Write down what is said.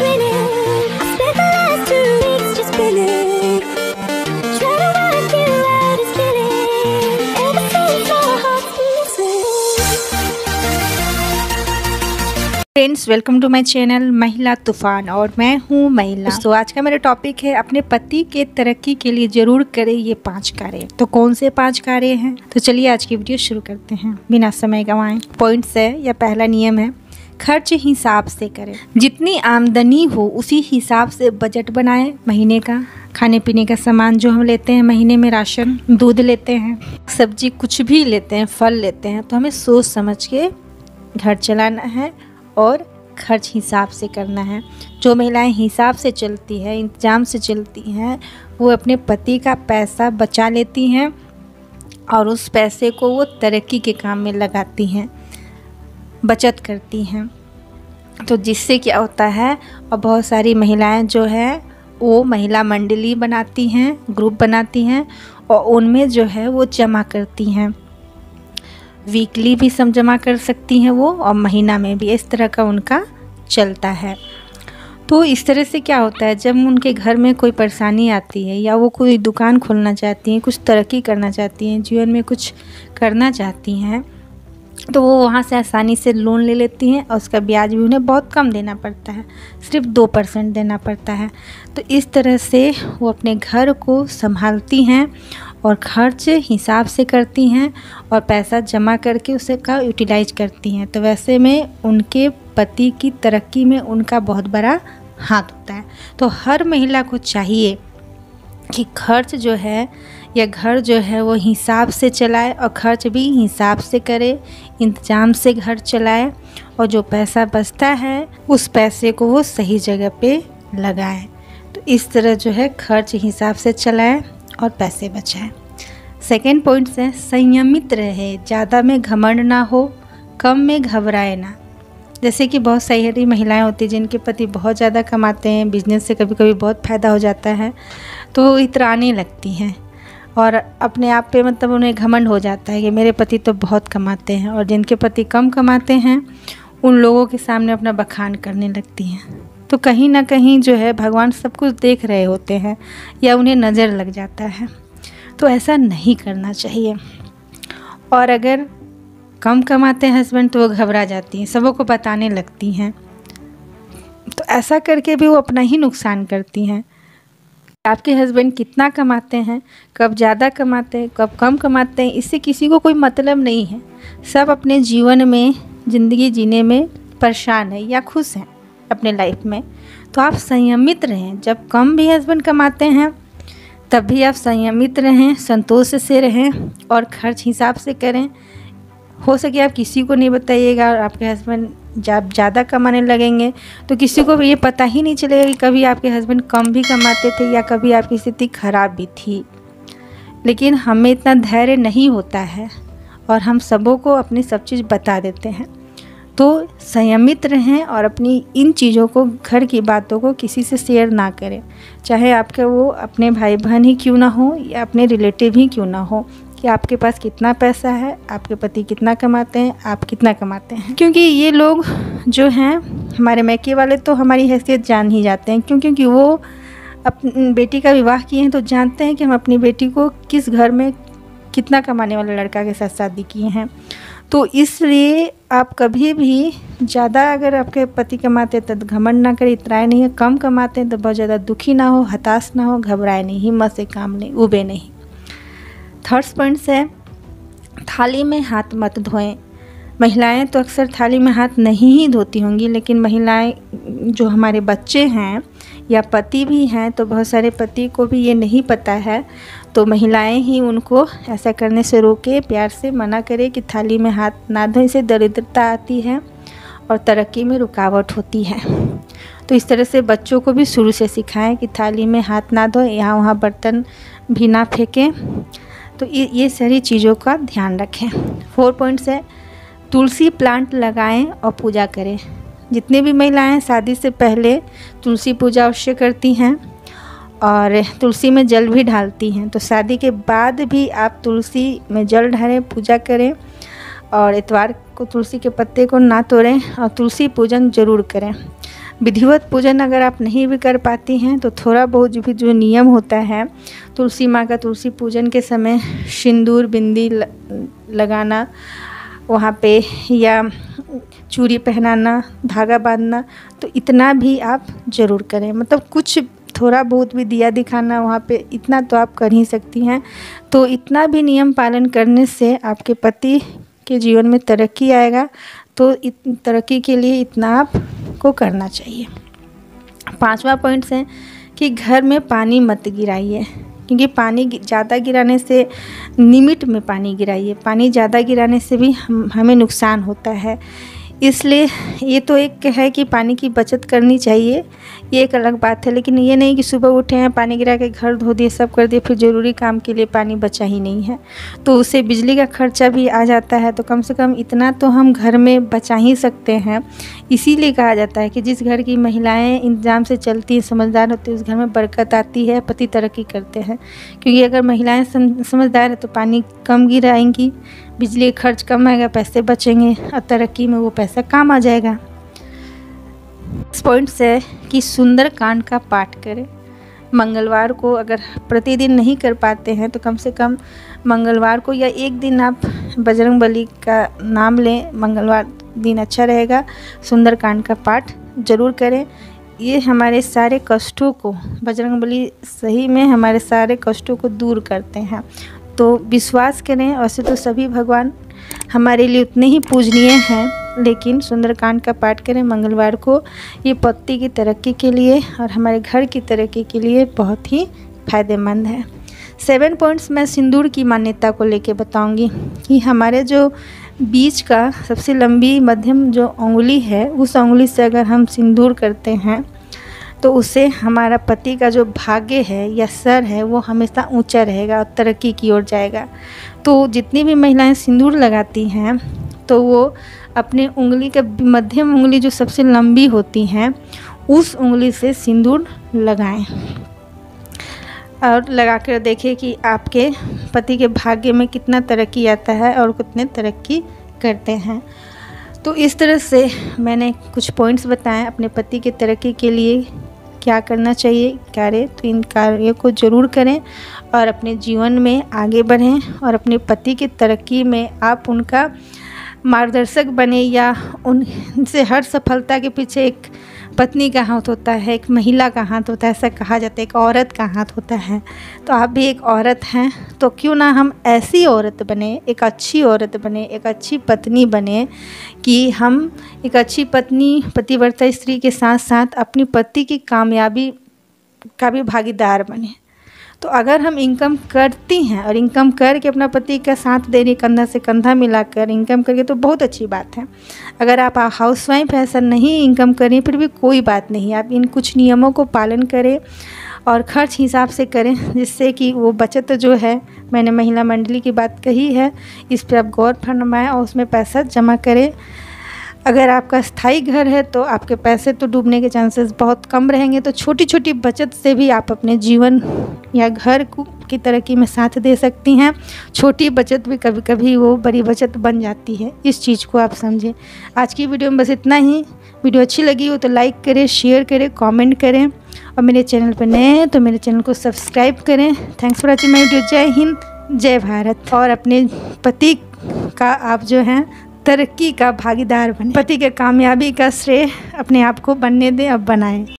winning. I spent the last 2 weeks just spinning, trying to work you out is killing. Ever since my heart's been missing. Friends, welcome to my channel Mahila Toofan और मैं हूँ महिला। तो आज का मेरा topic है अपने पति के तरक्की के लिए जरूर करें ये 5 कार्य। तो कौन से 5 कार्य हैं? तो चलिए आज की वीडियो शुरू करते हैं बिना समय गंवाए। पॉइंट्स है या पहला नियम है, खर्च हिसाब से करें। जितनी आमदनी हो उसी हिसाब से बजट बनाएं। महीने का खाने पीने का सामान जो हम लेते हैं, महीने में राशन, दूध लेते हैं, सब्जी, कुछ भी लेते हैं, फल लेते हैं, तो हमें सोच समझ के घर चलाना है और खर्च हिसाब से करना है। जो महिलाएं हिसाब से चलती है, इंतजाम से चलती हैं, वो अपने पति का पैसा बचा लेती हैं और उस पैसे को वो तरक्की के काम में लगाती हैं, बचत करती हैं। तो जिससे क्या होता है, और बहुत सारी महिलाएं जो है वो महिला मंडली बनाती हैं, ग्रुप बनाती हैं और उनमें जो है वो जमा करती हैं। वीकली भी सब जमा कर सकती हैं वो, और महीना में भी, इस तरह का उनका चलता है। तो इस तरह से क्या होता है, जब उनके घर में कोई परेशानी आती है या वो कोई दुकान खोलना चाहती हैं, कुछ तरक्की करना चाहती हैं, जीवन में कुछ करना चाहती हैं, तो वो वहाँ से आसानी से लोन ले लेती हैं और उसका ब्याज भी उन्हें बहुत कम देना पड़ता है, सिर्फ 2% देना पड़ता है। तो इस तरह से वो अपने घर को संभालती हैं और खर्च हिसाब से करती हैं और पैसा जमा करके उसे का यूटिलाइज करती हैं। तो वैसे में उनके पति की तरक्की में उनका बहुत बड़ा हाथ होता है। तो हर महिला को चाहिए कि खर्च जो है या घर जो है वो हिसाब से चलाए और खर्च भी हिसाब से करे, इंतजाम से घर चलाए और जो पैसा बचता है उस पैसे को वो सही जगह पे लगाए। तो इस तरह जो है खर्च हिसाब से चलाए और पैसे बचाए। सेकेंड पॉइंट है, संयमित रहे, ज़्यादा में घमंड ना हो, कम में घबराए ना। जैसे कि बहुत सारी महिलाएं होती हैं जिनके पति बहुत ज़्यादा कमाते हैं, बिजनेस से कभी कभी बहुत फ़ायदा हो जाता है, तो वो इतराने लगती हैं और अपने आप पे मतलब उन्हें घमंड हो जाता है कि मेरे पति तो बहुत कमाते हैं। और जिनके पति कम कमाते हैं उन लोगों के सामने अपना बखान करने लगती हैं। तो कहीं ना कहीं जो है भगवान सब कुछ देख रहे होते हैं या उन्हें नज़र लग जाता है। तो ऐसा नहीं करना चाहिए। और अगर कम कमाते हैं हस्बैंड तो वो घबरा जाती हैं, सबों को बताने लगती हैं। तो ऐसा करके भी वो अपना ही नुकसान करती हैं। आपके हस्बैंड कितना कमाते हैं, कब ज़्यादा कमाते हैं, कब कम कमाते हैं, इससे किसी को कोई मतलब नहीं है। सब अपने जीवन में, ज़िंदगी जीने में परेशान है या खुश हैं अपने लाइफ में। तो आप संयमित रहें। जब कम भी हस्बैंड कमाते हैं तब भी आप संयमित रहें, संतोष से रहें और खर्च हिसाब से करें। हो सके आप किसी को नहीं बताइएगा और आपके हस्बैंड जब ज़्यादा कमाने लगेंगे तो किसी को भी ये पता ही नहीं चलेगा कि कभी आपके हस्बैंड कम भी कमाते थे या कभी आपकी स्थिति खराब भी थी। लेकिन हमें इतना धैर्य नहीं होता है और हम सबों को अपनी सब चीज़ बता देते हैं। तो संयमित रहें और अपनी इन चीज़ों को, घर की बातों को किसी से शेयर ना करें, चाहे आपके वो अपने भाई बहन ही क्यों ना हो या अपने रिलेटिव ही क्यों ना हो, कि आपके पास कितना पैसा है, आपके पति कितना कमाते हैं, आप कितना कमाते हैं। क्योंकि ये लोग जो हैं हमारे मैके वाले तो हमारी हैसियत जान ही जाते हैं, क्योंकि वो अपनी बेटी का विवाह किए हैं तो जानते हैं कि हम अपनी बेटी को किस घर में कितना कमाने वाले लड़का के साथ शादी किए हैं। तो इसलिए आप कभी भी ज़्यादा अगर आपके पति कमाते हैं तो घमंड ना करें, इतराए नहीं है। कम कमाते हैं तो बहुत ज़्यादा दुखी ना हो, हताश ना हो, घबराए नहीं, हिम्मत से काम नहीं, उबे नहीं। थर्ड पॉइंट है, थाली में हाथ मत धोएं। महिलाएं तो अक्सर थाली में हाथ नहीं ही धोती होंगी, लेकिन महिलाएं जो हमारे बच्चे हैं या पति भी हैं, तो बहुत सारे पति को भी ये नहीं पता है। तो महिलाएं ही उनको ऐसा करने से रोके, प्यार से मना करे कि थाली में हाथ ना धोएं, इससे दरिद्रता आती है और तरक्की में रुकावट होती है। तो इस तरह से बच्चों को भी शुरू से सिखाएं कि थाली में हाथ ना धोएं, यहाँ वहाँ बर्तन भी ना फेंकें। तो ये सारी चीज़ों का ध्यान रखें। 4 पॉइंट्स है, तुलसी प्लांट लगाएं और पूजा करें। जितनी भी महिलाएं शादी से पहले तुलसी पूजा अवश्य करती हैं और तुलसी में जल भी ढालती हैं, तो शादी के बाद भी आप तुलसी में जल ढालें, पूजा करें और इतवार को तुलसी के पत्ते को ना तोड़ें और तुलसी पूजन ज़रूर करें। विधिवत पूजन अगर आप नहीं भी कर पाती हैं तो थोड़ा बहुत जो नियम होता है, तुलसी माँ का तुलसी पूजन के समय सिंदूर बिंदी लगाना वहाँ पे, या चूड़ी पहनाना, धागा बांधना, तो इतना भी आप ज़रूर करें। मतलब कुछ थोड़ा बहुत भी दिया दिखाना वहाँ पे, इतना तो आप कर ही सकती हैं। तो इतना भी नियम पालन करने से आपके पति के जीवन में तरक्की आएगा। तो तरक्की के लिए इतना आपको करना चाहिए। 5वां पॉइंट है कि घर में पानी मत गिराइए, क्योंकि पानी ज़्यादा गिराने से, लिमिट में पानी गिराइए, पानी ज़्यादा गिराने से भी हमें नुकसान होता है। इसलिए ये तो एक है कि पानी की बचत करनी चाहिए, ये एक अलग बात है, लेकिन ये नहीं कि सुबह उठे हैं पानी गिरा के घर धो दिए, सब कर दिए, फिर ज़रूरी काम के लिए पानी बचा ही नहीं है, तो उससे बिजली का खर्चा भी आ जाता है। तो कम से कम इतना तो हम घर में बचा ही सकते हैं। इसीलिए कहा जाता है कि जिस घर की महिलाएं इंतजाम से चलती हैं, समझदार होती है, उस घर में बरकत आती है, पति तरक्की करते हैं। क्योंकि अगर महिलाएं समझदार है तो पानी कम गिराएंगी, बिजली खर्च कम आएगा, पैसे बचेंगे और तरक्की में वो पैसा काम आ जाएगा। इस पॉइंट से कि सुंदरकांड का पाठ करें। मंगलवार को अगर प्रतिदिन नहीं कर पाते हैं तो कम से कम मंगलवार को या एक दिन आप बजरंगबली का नाम लें, मंगलवार दिन अच्छा रहेगा। सुंदरकांड का पाठ ज़रूर करें। ये हमारे सारे कष्टों को, बजरंगबली सही में हमारे सारे कष्टों को दूर करते हैं। तो विश्वास करें, वैसे तो सभी भगवान हमारे लिए उतने ही पूजनीय हैं, लेकिन सुंदरकांड का पाठ करें मंगलवार को। ये पति की तरक्की के लिए और हमारे घर की तरक्की के लिए बहुत ही फ़ायदेमंद है। 7 पॉइंट्स मैं सिंदूर की मान्यता को लेके बताऊंगी कि हमारे जो बीच का सबसे लंबी मध्यम जो उंगली है, उस उंगली से अगर हम सिंदूर करते हैं तो उससे हमारा पति का जो भाग्य है या सर है वो हमेशा ऊंचा रहेगा और तरक्की की ओर जाएगा। तो जितनी भी महिलाएं सिंदूर लगाती हैं तो वो अपने उंगली का मध्यम उंगली जो सबसे लंबी होती हैं उस उंगली से सिंदूर लगाएं और लगा कर देखें कि आपके पति के भाग्य में कितना तरक्की आता है और कितने तरक्की करते हैं। तो इस तरह से मैंने कुछ पॉइंट्स बताएं अपने पति के तरक्की के लिए क्या करना चाहिए कार्य। तो इन कार्यों को ज़रूर करें और अपने जीवन में आगे बढ़ें और अपने पति की तरक्की में आप उनका मार्गदर्शक बने, या उनसे हर सफलता के पीछे एक पत्नी का हाथ होता है, एक महिला का हाथ होता है, ऐसा कहा जाता है, एक औरत का हाथ होता है। तो आप भी एक औरत हैं, तो क्यों ना हम ऐसी औरत बने, एक अच्छी औरत बने, एक अच्छी पत्नी बने कि हम एक अच्छी पत्नी, पतिव्रता स्त्री के साथ साथ अपनी पति की कामयाबी का भी भागीदार बने। तो अगर हम इनकम करती हैं और इनकम करके अपना पति का साथ दे रही, कंधा से कंधा मिलाकर इनकम करके, तो बहुत अच्छी बात है। अगर आप हाउसवाइफ ऐसा नहीं इनकम करें फिर भी कोई बात नहीं, आप इन कुछ नियमों को पालन करें और खर्च हिसाब से करें, जिससे कि वो बचत जो है, मैंने महिला मंडली की बात कही है, इस पर आप गौर फरमाएं और उसमें पैसा जमा करें। अगर आपका स्थायी घर है तो आपके पैसे तो डूबने के चांसेस बहुत कम रहेंगे। तो छोटी छोटी बचत से भी आप अपने जीवन या घर की तरक्की में साथ दे सकती हैं। छोटी बचत भी कभी कभी वो बड़ी बचत बन जाती है, इस चीज़ को आप समझें। आज की वीडियो में बस इतना ही। वीडियो अच्छी लगी हो तो लाइक करें, शेयर करें, कमेंट करें और मेरे चैनल पर नए हैं तो मेरे चैनल को सब्सक्राइब करें। Thanks for watching my video. जय हिंद, जय भारत। और अपने पति का आप जो हैं तरक्की का भागीदार बने, पति के कामयाबी का श्रेय अपने आप को बनने दें, अब बनाएं।